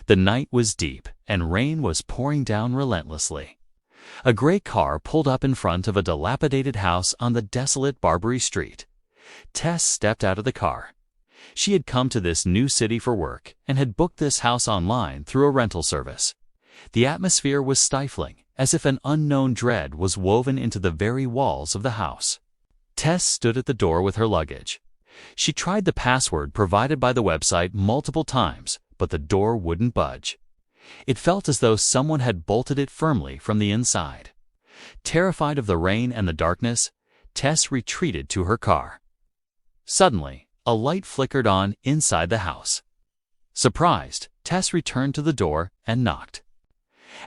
The night was deep, and rain was pouring down relentlessly. A gray car pulled up in front of a dilapidated house on the desolate Barbary Street. Tess stepped out of the car. She had come to this new city for work and had booked this house online through a rental service. The atmosphere was stifling, as if an unknown dread was woven into the very walls of the house. Tess stood at the door with her luggage. She tried the password provided by the website multiple times, but the door wouldn't budge. It felt as though someone had bolted it firmly from the inside. Terrified of the rain and the darkness, Tess retreated to her car. Suddenly, a light flickered on inside the house. Surprised, Tess returned to the door and knocked.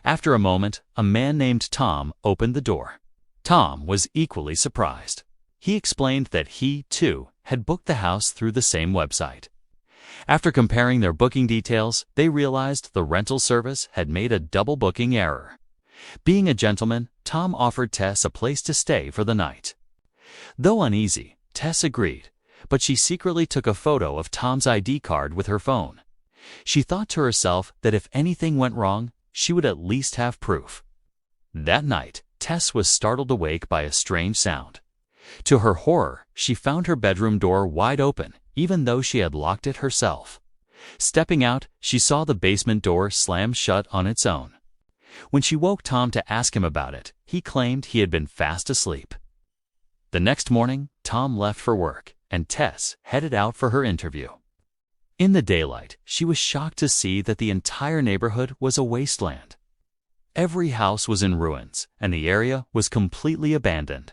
After a moment, a man named Tom opened the door. Tom was equally surprised. He explained that he, too, had booked the house through the same website. After comparing their booking details, they realized the rental service had made a double booking error. Being a gentleman, Tom offered Tess a place to stay for the night. Though uneasy, Tess agreed, but she secretly took a photo of Tom's ID card with her phone. She thought to herself that if anything went wrong, she would at least have proof. That night, Tess was startled awake by a strange sound. To her horror, she found her bedroom door wide open, even though she had locked it herself. Stepping out, she saw the basement door slam shut on its own. When she woke Tom to ask him about it, he claimed he had been fast asleep. The next morning, Tom left for work, and Tess headed out for her interview. In the daylight, she was shocked to see that the entire neighborhood was a wasteland. Every house was in ruins, and the area was completely abandoned.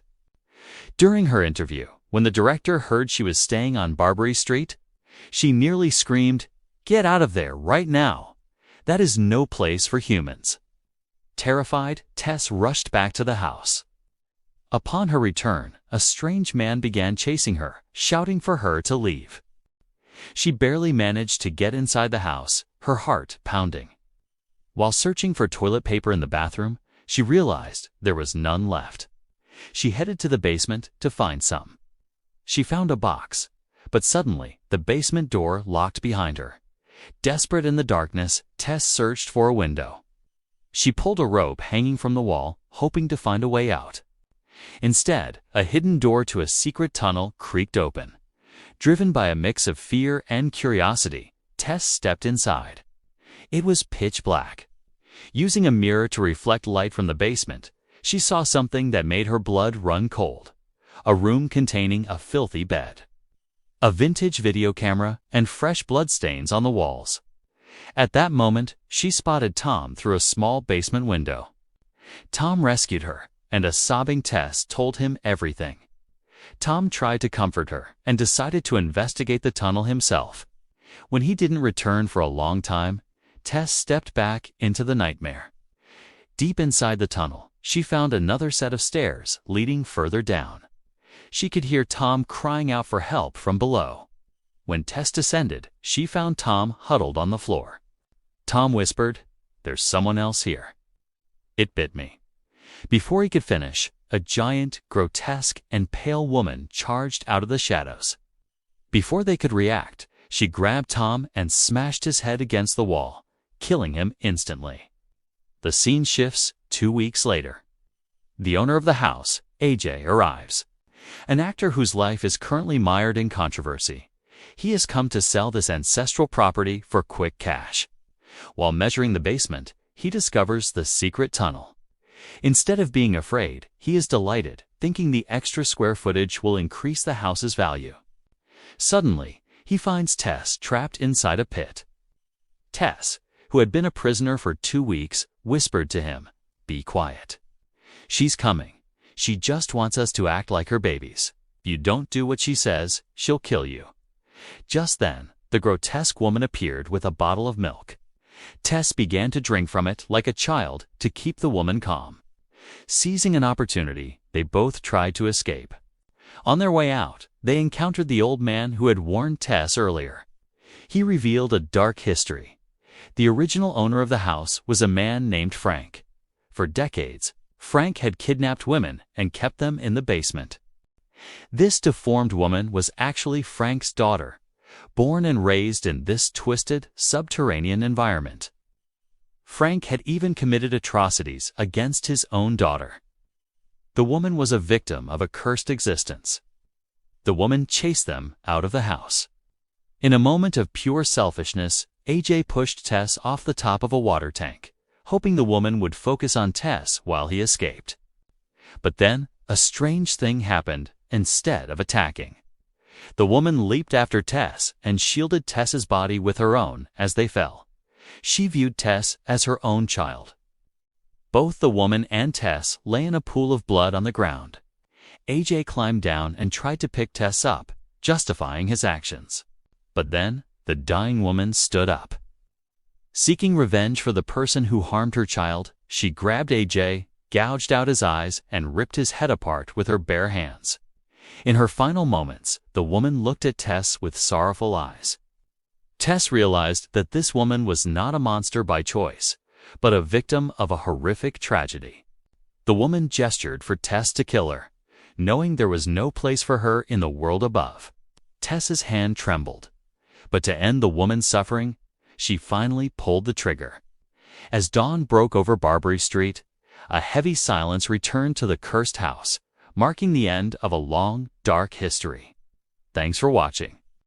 During her interview, when the director heard she was staying on Barbary Street, she nearly screamed, "Get out of there right now! That is no place for humans." Terrified, Tess rushed back to the house. Upon her return, a strange man began chasing her, shouting for her to leave. She barely managed to get inside the house, her heart pounding. While searching for toilet paper in the bathroom, she realized there was none left. She headed to the basement to find some. She found a box, but suddenly the basement door locked behind her. Desperate in the darkness, Tess searched for a window. She pulled a rope hanging from the wall, hoping to find a way out. Instead, a hidden door to a secret tunnel creaked open. Driven by a mix of fear and curiosity, Tess stepped inside. It was pitch black. Using a mirror to reflect light from the basement, she saw something that made her blood run cold. A room containing a filthy bed, a vintage video camera, and fresh bloodstains on the walls. At that moment, she spotted Tom through a small basement window. Tom rescued her, and a sobbing Tess told him everything. Tom tried to comfort her and decided to investigate the tunnel himself. When he didn't return for a long time, Tess stepped back into the nightmare. Deep inside the tunnel, she found another set of stairs leading further down. She could hear Tom crying out for help from below. When Tess descended, she found Tom huddled on the floor. Tom whispered, "There's someone else here." It bit me. Before he could finish, a giant, grotesque, and pale woman charged out of the shadows. Before they could react, she grabbed Tom and smashed his head against the wall, killing him instantly. The scene shifts 2 weeks later. The owner of the house, AJ, arrives. An actor whose life is currently mired in controversy. He has come to sell this ancestral property for quick cash. While measuring the basement, he discovers the secret tunnel. Instead of being afraid, he is delighted, thinking the extra square footage will increase the house's value. Suddenly, he finds Tess trapped inside a pit. Tess, who had been a prisoner for 2 weeks, whispered to him, "Be quiet. She's coming. She just wants us to act like her babies. If you don't do what she says, she'll kill you." Just then, the grotesque woman appeared with a bottle of milk. Tess began to drink from it like a child to keep the woman calm. Seizing an opportunity, they both tried to escape. On their way out, they encountered the old man who had warned Tess earlier. He revealed a dark history. The original owner of the house was a man named Frank. For decades, Frank had kidnapped women and kept them in the basement. This deformed woman was actually Frank's daughter, born and raised in this twisted, subterranean environment. Frank had even committed atrocities against his own daughter. The woman was a victim of a cursed existence. The woman chased them out of the house. In a moment of pure selfishness, AJ pushed Tess off the top of a water tank, hoping the woman would focus on Tess while he escaped. But then, a strange thing happened instead of attacking. The woman leaped after Tess and shielded Tess's body with her own as they fell. She viewed Tess as her own child. Both the woman and Tess lay in a pool of blood on the ground. AJ climbed down and tried to pick Tess up, justifying his actions. But then, the dying woman stood up. Seeking revenge for the person who harmed her child, she grabbed AJ, gouged out his eyes, and ripped his head apart with her bare hands. In her final moments, the woman looked at Tess with sorrowful eyes. Tess realized that this woman was not a monster by choice, but a victim of a horrific tragedy. The woman gestured for Tess to kill her, knowing there was no place for her in the world above. Tess's hand trembled, but to end the woman's suffering, she finally pulled the trigger. As dawn broke over Barbary Street, a heavy silence returned to the cursed house, marking the end of a long, dark history. Thanks for watching.